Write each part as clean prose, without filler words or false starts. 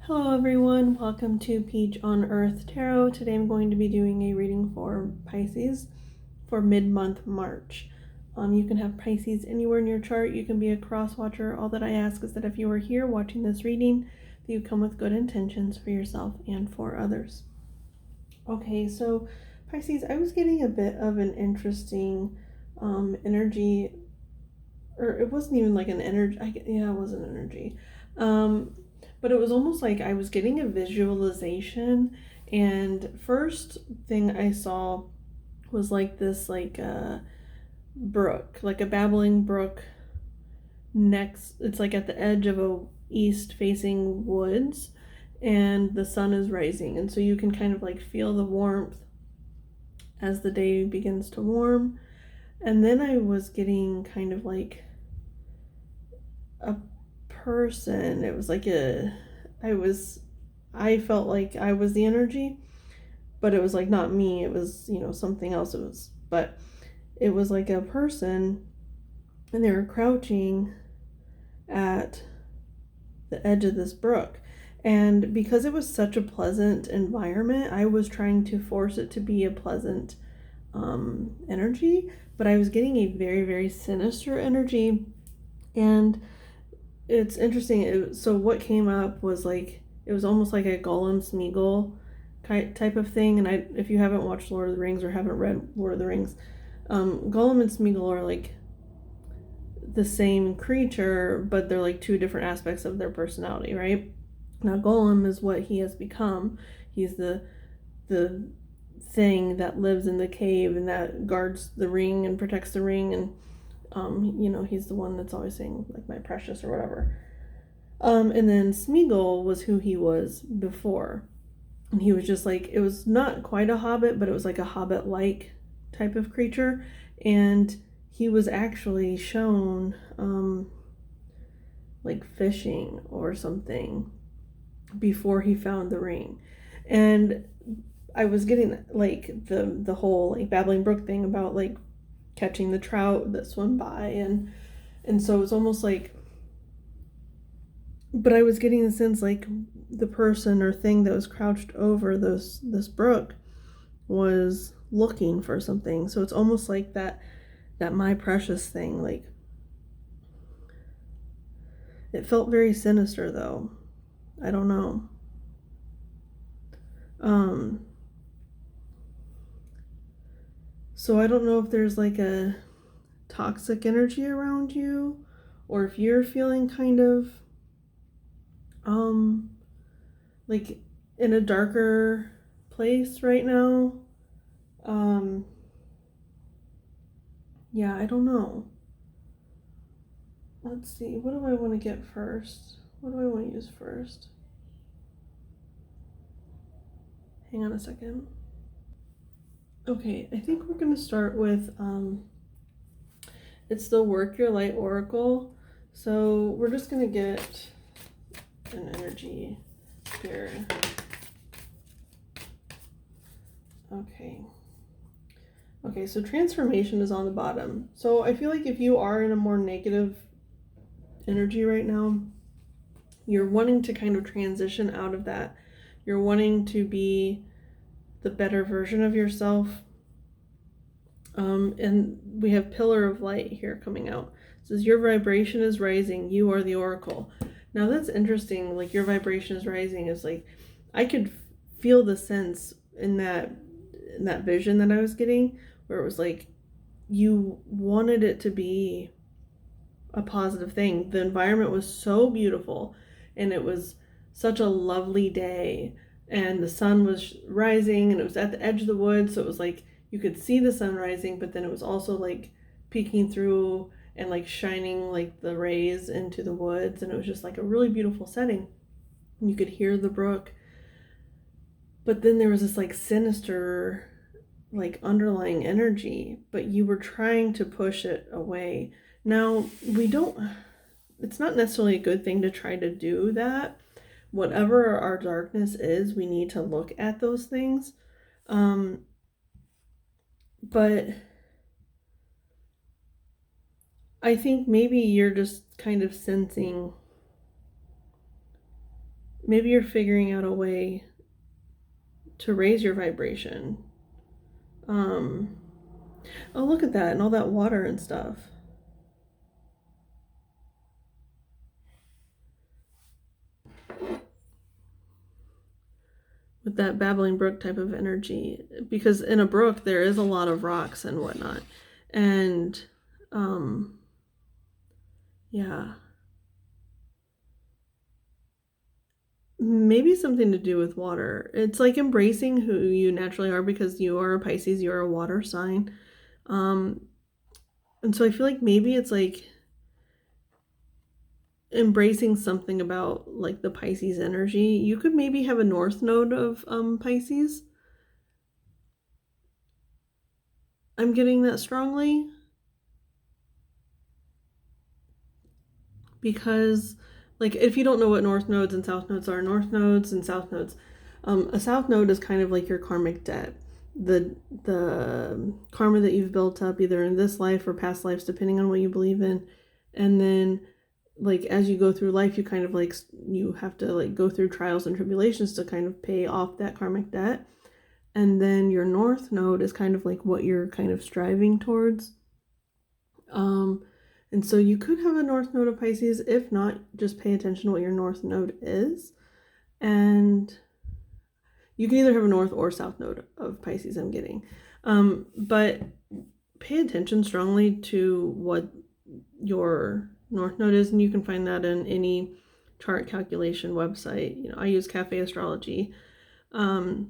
Hello everyone, welcome to Peach on Earth Tarot. Today I'm going to be doing a reading for Pisces for mid-month March. You can have Pisces anywhere in your chart. You can be a cross watcher. All that I ask is that if you are here watching this reading, that you come with good intentions for yourself and for others. Okay, so Pisces, I was getting a bit of an interesting energy, or it wasn't even like an energy. It was an energy. But it was almost like I was getting a visualization, and first thing I saw was like this brook, like a babbling brook next, it's like at the edge of a east facing woods, and the sun is rising, and so you can kind of like feel the warmth as the day begins to warm. And then I was getting kind of like a person. It was like I felt like I was the energy, but it was like not me. It was, something else. But it was like a person, and they were crouching at the edge of this brook. And because it was such a pleasant environment, I was trying to force it to be a pleasant energy, but I was getting a very, very sinister energy. And it's interesting. So what came up was like, it was almost like a Gollum Smeagol type of thing. And if you haven't watched Lord of the Rings or haven't read Lord of the Rings, Gollum and Smeagol are like the same creature, but they're like two different aspects of their personality, right? Now Gollum is what he has become. He's the thing that lives in the cave and that guards the ring and protects the ring, and he's the one that's always saying like my precious or whatever. And then Smeagol was who he was before. And he was just like, it was not quite a hobbit, but it was like a hobbit-like type of creature. And he was actually shown like fishing or something before he found the ring. And I was getting like the whole like babbling brook thing about like catching the trout that swim by, and so it's almost like, but I was getting the sense like the person or thing that was crouched over this brook was looking for something. So it's almost like that my precious thing, like it felt very sinister though. I don't know. So I don't know if there's like a toxic energy around you, or if you're feeling kind of like in a darker place right now. Yeah, I don't know. Let's see, what do I want to get first? What do I want to use first? Hang on a second. Okay, I think we're going to start with it's the Work Your Light Oracle. So we're just going to get an energy here. Okay, so transformation is on the bottom. So I feel like if you are in a more negative energy right now, you're wanting to kind of transition out of that. You're wanting to be the better version of yourself. And we have Pillar of Light here coming out. It says your vibration is rising. You are the oracle. Now that's interesting. Like your vibration is rising is like, I could feel the sense in that vision that I was getting, where it was like you wanted it to be a positive thing. The environment was so beautiful, and it was such a lovely day, and the sun was rising, and it was at the edge of the woods, so it was like you could see the sun rising, but then it was also like peeking through and like shining like the rays into the woods, and it was just like a really beautiful setting. You could hear the brook, but then there was this like sinister like underlying energy, but you were trying to push it away. Now, it's not necessarily a good thing to try to do that. Whatever our darkness is, we need to look at those things. But I think maybe you're just kind of sensing maybe you're figuring out a way to raise your vibration. Oh, look at that, and all that water and stuff. With that babbling brook type of energy, because in a brook there is a lot of rocks and whatnot, and yeah, maybe something to do with water. It's like embracing who you naturally are, because you are a Pisces, you're a water sign, and so I feel like maybe it's like embracing something about like the Pisces energy. You could maybe have a north node of Pisces. I'm getting that strongly, because like if you don't know what north nodes and south nodes are, north nodes and south nodes, a south node is kind of like your karmic debt, the karma that you've built up either in this life or past lives, depending on what you believe in. And then like as you go through life, you kind of like you have to like go through trials and tribulations to kind of pay off that karmic debt. And then your north node is kind of like what you're kind of striving towards. And so you could have a north node of Pisces. If not, just pay attention to what your north node is. And you can either have a north or south node of Pisces, I'm getting. But pay attention strongly to what your north node is, and you can find that in any chart calculation website. You know, I use Cafe Astrology. But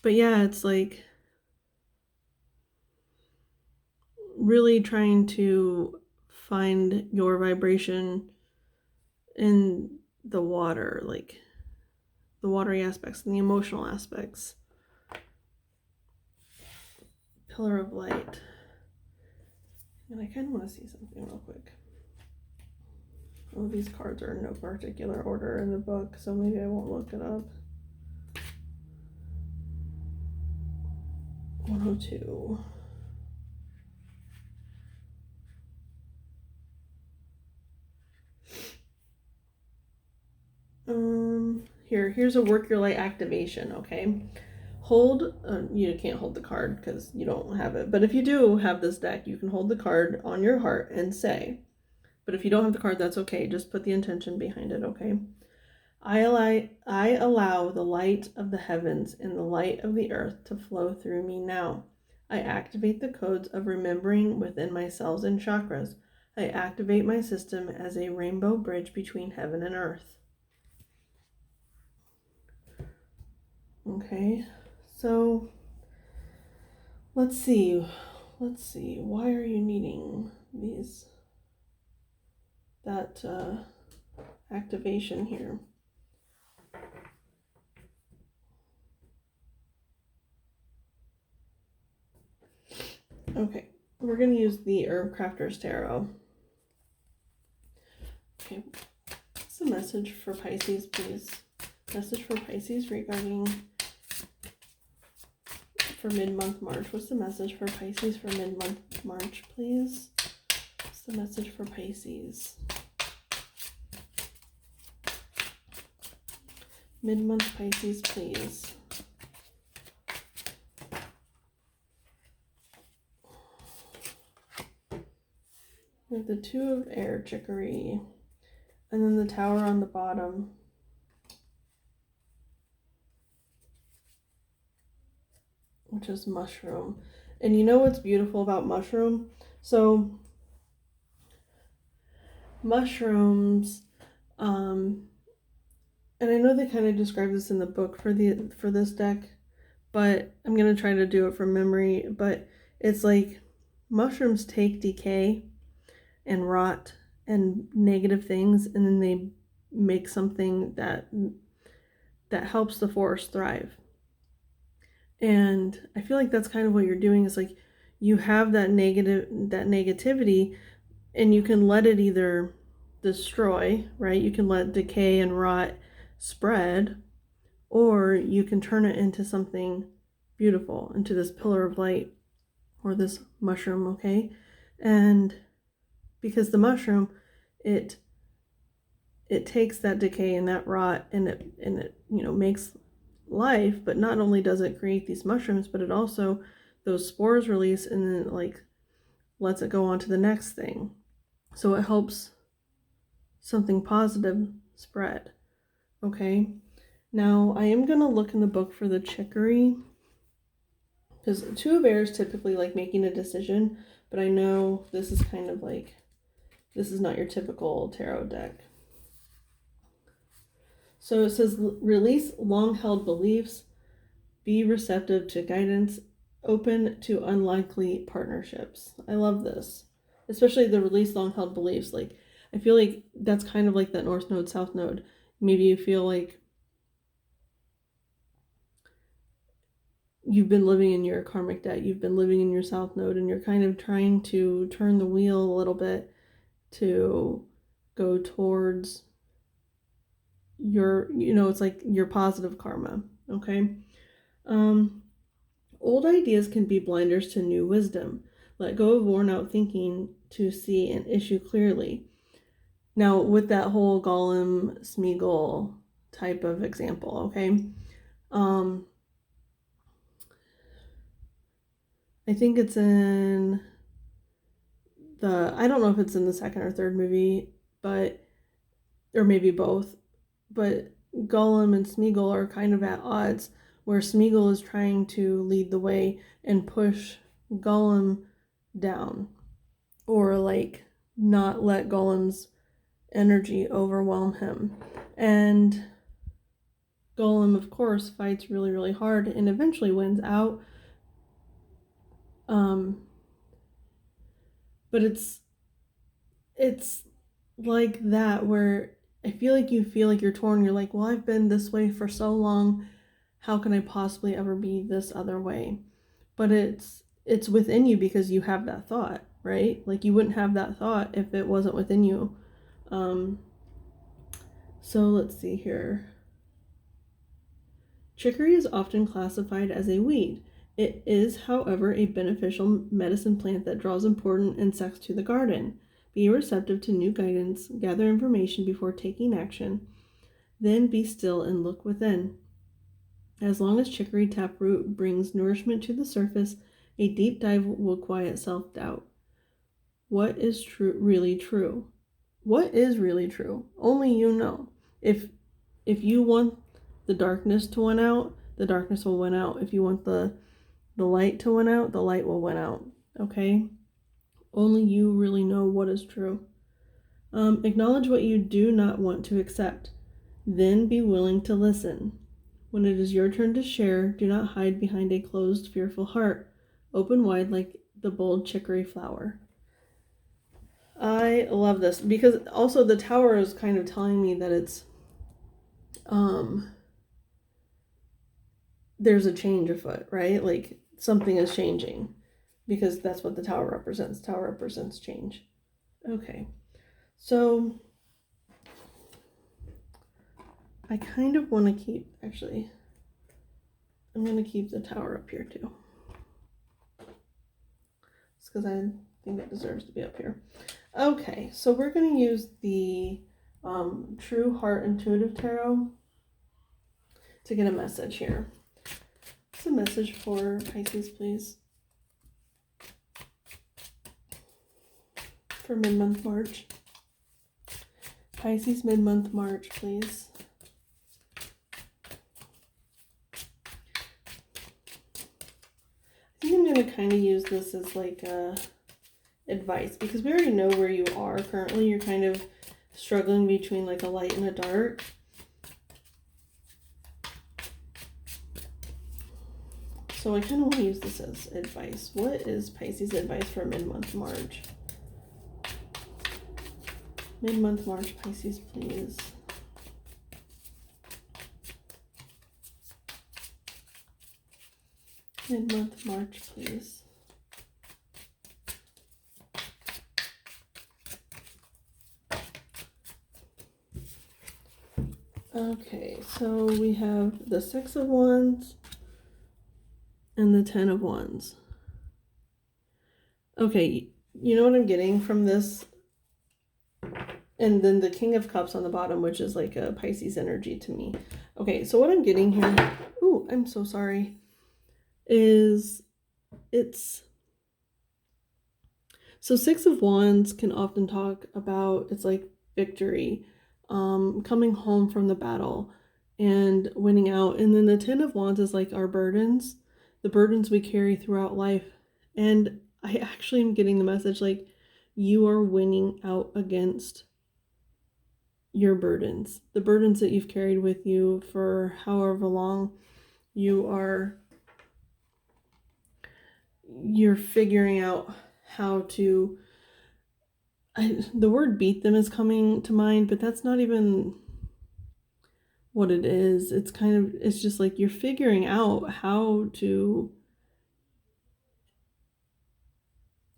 yeah, it's like really trying to find your vibration in the water, like the watery aspects and the emotional aspects. Pillar of light. And I kind of want to see something real quick. Oh, these cards are in no particular order in the book, so maybe I won't look it up. 102. Here's a work your light activation, okay? Hold, you can't hold the card because you don't have it, but if you do have this deck, you can hold the card on your heart and say, but if you don't have the card, that's okay. Just put the intention behind it, okay? I allow the light of the heavens and the light of the earth to flow through me now. I activate the codes of remembering within my cells and chakras. I activate my system as a rainbow bridge between heaven and earth. Okay, so let's see. Why are you needing that activation here? Okay, we're going to use the Herb Crafter's Tarot. Okay, what's the message for Pisces, please? Message for Pisces regarding for mid-month March. What's the message for Pisces for mid-month March, please? What's the message for Pisces? Mid-month Pisces, please. We have the Two of Air, Chicory, and then the Tower on the bottom. Which is mushroom. And you know what's beautiful about mushroom? So mushrooms, and I know they kind of describe this in the book for this deck, but I'm gonna try to do it from memory. But it's like mushrooms take decay and rot and negative things, and then they make something that helps the forest thrive. And I feel like that's kind of what you're doing, is like you have that negativity, and you can let it either destroy, right? You can let decay and rot spread, or you can turn it into something beautiful, into this pillar of light or this mushroom, okay? And because the mushroom, it it takes that decay and that rot and it makes life, but not only does it create these mushrooms, but it also, those spores release and then like lets it go on to the next thing. So it helps something positive spread. Okay. Now I am gonna look in the book for the chicory, because two of air is typically like making a decision, but I know this is kind of like, this is not your typical tarot deck. So it says release long-held beliefs, be receptive to guidance, open to unlikely partnerships. I love this, especially the release long-held beliefs. Like, I feel like that's kind of like that North Node, South Node. Maybe you feel like you've been living in your karmic debt, you've been living in your South Node, and you're kind of trying to turn the wheel a little bit to go towards your, it's like your positive karma. Okay. Old ideas can be blinders to new wisdom. Let go of worn out thinking to see an issue clearly. Now, with that whole Gollum Smeagol type of example, okay? I think it's in I don't know if it's in the second or third movie, or maybe both, but Gollum and Smeagol are kind of at odds, where Smeagol is trying to lead the way and push Gollum down, or like not let Gollum's energy overwhelm him. And Gollum, of course, fights really, really hard and eventually wins out. But it's like that, where I feel like you feel like you're torn. You're like, well, I've been this way for so long. How can I possibly ever be this other way? But it's within you because you have that thought, right? Like, you wouldn't have that thought if it wasn't within you. So let's see here. Chicory is often classified as a weed. It is, however, a beneficial medicine plant that draws important insects to the garden. Be receptive to new guidance, gather information before taking action, then be still and look within. As long as chicory taproot brings nourishment to the surface, a deep dive will quiet self-doubt. What is really true? What is really true? Only you know. If you want the darkness to win out, the darkness will win out. If you want the light to win out, the light will win out. Okay? Only you really know what is true. Acknowledge what you do not want to accept. Then be willing to listen. When it is your turn to share, do not hide behind a closed, fearful heart. Open wide like the bold chicory flower. I love this because also the tower is kind of telling me that it's there's a change afoot, right? Like, something is changing, because that's what the tower represents. The tower represents change. Okay, so I kind of want to keep, actually, I'm going to keep the tower up here too. It's because I think it deserves to be up here. Okay, so we're going to use the True Heart Intuitive Tarot to get a message here. What's a message for Pisces, please? For mid-month March. Pisces mid-month March, please. I think I'm going to kind of use this as like advice, because we already know where you are currently. You're kind of struggling between like a light and a dark. So I kind of want to use this as advice. What is Pisces advice for mid-month March? Mid-month March, Pisces, please. Mid-month March, please. Okay, so we have the Six of Wands and the Ten of Wands. Okay, you know what I'm getting from this And then the King of Cups on the bottom, which is like a Pisces energy to me. Okay, so what I'm getting here, ooh, I'm so sorry, is it's, so Six of Wands can often talk about, it's like victory, coming home from the battle and winning out. And then the Ten of Wands is like our burdens, the burdens we carry throughout life. And I actually am getting the message like you are winning out against your burdens, the burdens that you've carried with you for however long. You're figuring out how to, the word beat them is coming to mind, but that's not even what it is. It's kind of, it's just like you're figuring out how to,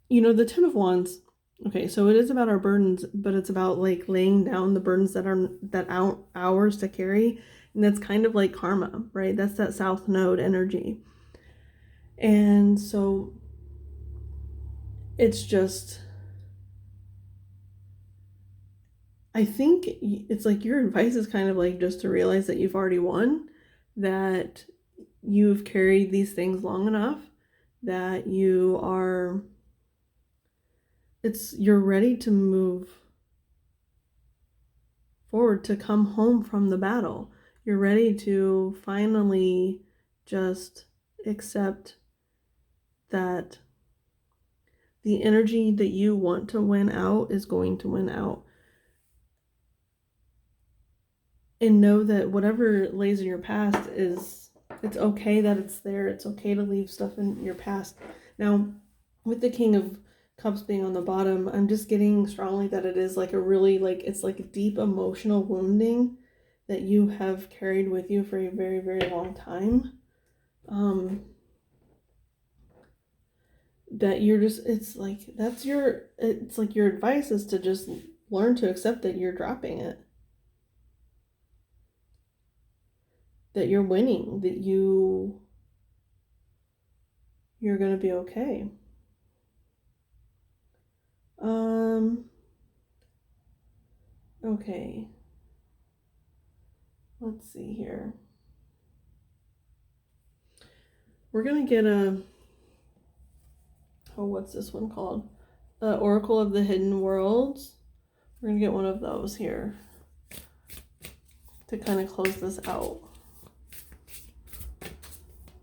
the Ten of Wands. Okay, so it is about our burdens, but it's about like laying down the burdens that are ours to carry. And that's kind of like karma, right? That's that South Node energy. And so it's just, I think it's like your advice is kind of like just to realize that you've already won, that you've carried these things long enough, that you're ready to move forward, to come home from the battle. You're ready to finally just accept that the energy that you want to win out is going to win out. And know that whatever lays in your past it's okay that it's there. It's okay to leave stuff in your past. Now, with the King of Cups being on the bottom, I'm just getting strongly that it is like a really, like, it's like a deep emotional wounding that you have carried with you for a very, very long time. That you're just, it's like your advice is to just learn to accept that you're dropping it. That you're winning, that you're going to be okay. Okay. Let's see here. We're going to get what's this one called? Oracle of the Hidden Worlds. We're going to get one of those here to kind of close this out.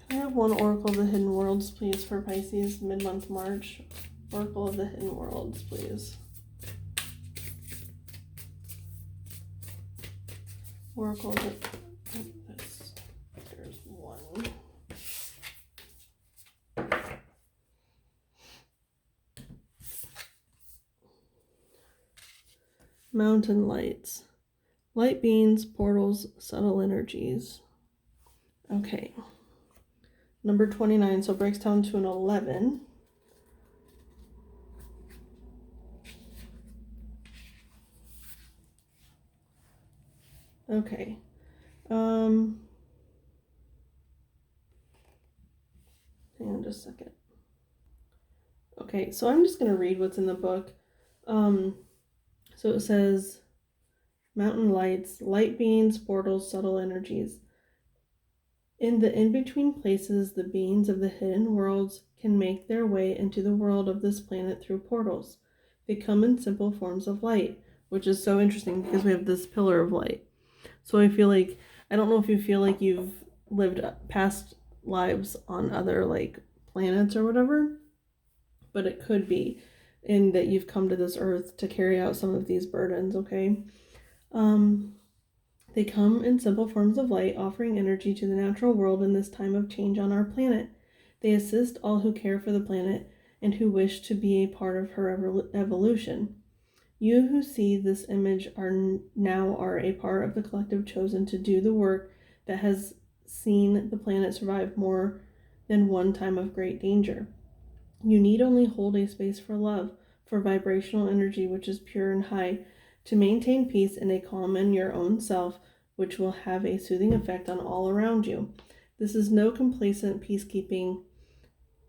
Can I have one Oracle of the Hidden Worlds, please, for Pisces, mid-month March? Oracle of the Hidden Worlds, please. Oracle of the... There's one. Mountain lights. Light beings, portals, subtle energies. Okay. Number 29, so it breaks down to an 11. Okay. Hang on just a second. Okay, so I'm just going to read what's in the book. So it says, mountain lights, light beings, portals, subtle energies. In the in-between places, the beings of the hidden worlds can make their way into the world of this planet through portals. They come in simple forms of light, which is so interesting because we have this pillar of light. So I feel like, I don't know if you feel like you've lived past lives on other like planets or whatever, but it could be in that you've come to this earth to carry out some of these burdens, okay? They come in simple forms of light, offering energy to the natural world in this time of change on our planet. They assist all who care for the planet and who wish to be a part of her evolution. You who see this image are a part of the collective chosen to do the work that has seen the planet survive more than one time of great danger. You need only hold a space for love, for vibrational energy which is pure and high, to maintain peace and a calm in your own self, which will have a soothing effect on all around you. This is no complacent peacekeeping,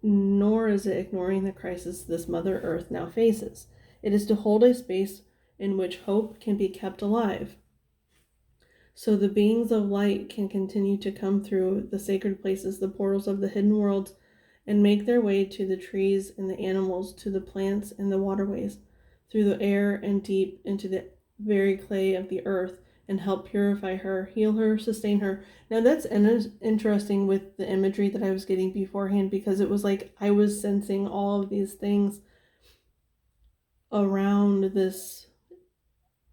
nor is it ignoring the crisis this Mother Earth now faces. It is to hold a space in which hope can be kept alive. So the beings of light can continue to come through the sacred places, the portals of the hidden worlds, and make their way to the trees and the animals, to the plants and the waterways, through the air and deep into the very clay of the earth, and help purify her, heal her, sustain her. Now that's interesting with the imagery that I was getting beforehand, because it was like I was sensing all of these things around this,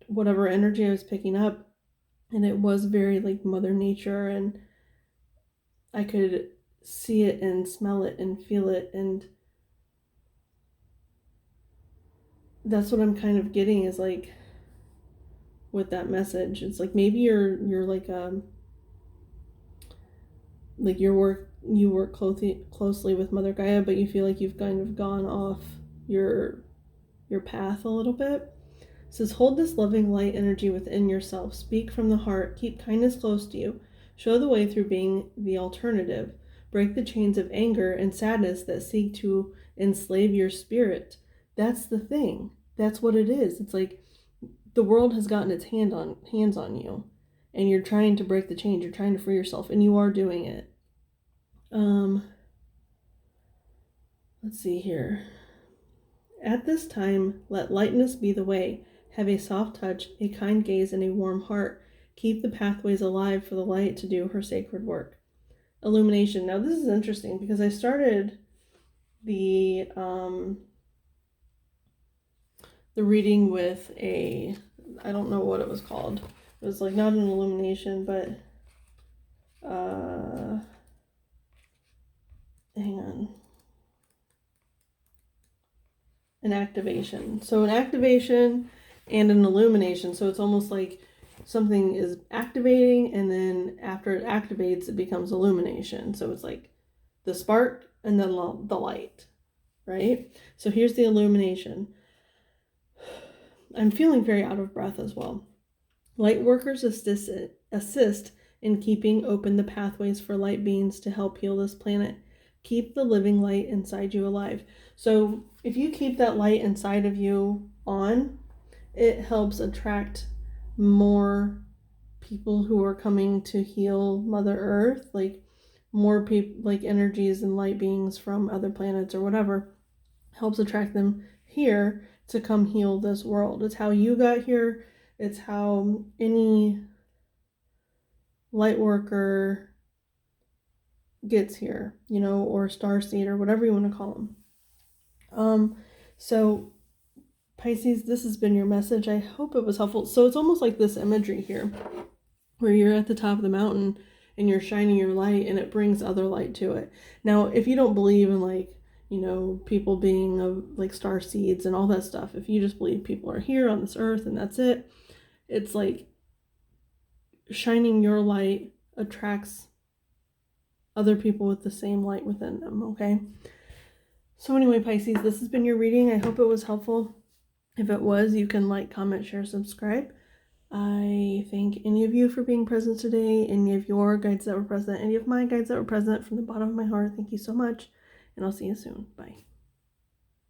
whatever energy I was picking up. And it was very like Mother Nature, and I could see it and smell it and feel it. And that's what I'm kind of getting, is like with that message. It's like maybe you're like you work closely with Mother Gaia, but you feel like you've kind of gone off your path a little bit. It says, hold this loving light energy within yourself. Speak from the heart. Keep kindness close to you. Show the way through being the alternative. Break the chains of anger and sadness that seek to enslave your spirit. That's the thing. That's what it is. It's like the world has gotten its hands on you, and you're trying to break the chains. You're trying to free yourself, and you are doing it. Let's see here. At this time, let lightness be the way. Have a soft touch, a kind gaze, and a warm heart. Keep the pathways alive for the light to do her sacred work. Illumination. Now this is interesting, because I started the reading with I don't know what it was called. It was like not an illumination, but hang on. An activation. So an activation and an illumination. So it's almost like something is activating, and then after it activates, it becomes illumination. So it's like the spark and then the light, right? So here's the illumination. I'm feeling very out of breath as well. Light workers assist in keeping open the pathways for light beings to help heal this planet. Keep the living light inside you alive. So if you keep that light inside of you on, it helps attract more people who are coming to heal Mother Earth, like more people, like energies and light beings from other planets or whatever, helps attract them here to come heal this world. It's how you got here. It's how any light worker gets here, or starseed, or whatever you want to call them. So Pisces, this has been your message. I hope it was helpful. So it's almost like this imagery here, where you're at the top of the mountain and you're shining your light, and it brings other light to it. Now, if you don't believe in people being of like star seeds and all that stuff, if you just believe people are here on this earth and that's it, it's like shining your light attracts other people with the same light within them, okay? So anyway, Pisces, this has been your reading. I hope it was helpful. If it was, you can like, comment, share, subscribe. I thank any of you for being present today, any of your guides that were present, any of my guides that were present, from the bottom of my heart. Thank you so much, and I'll see you soon. Bye.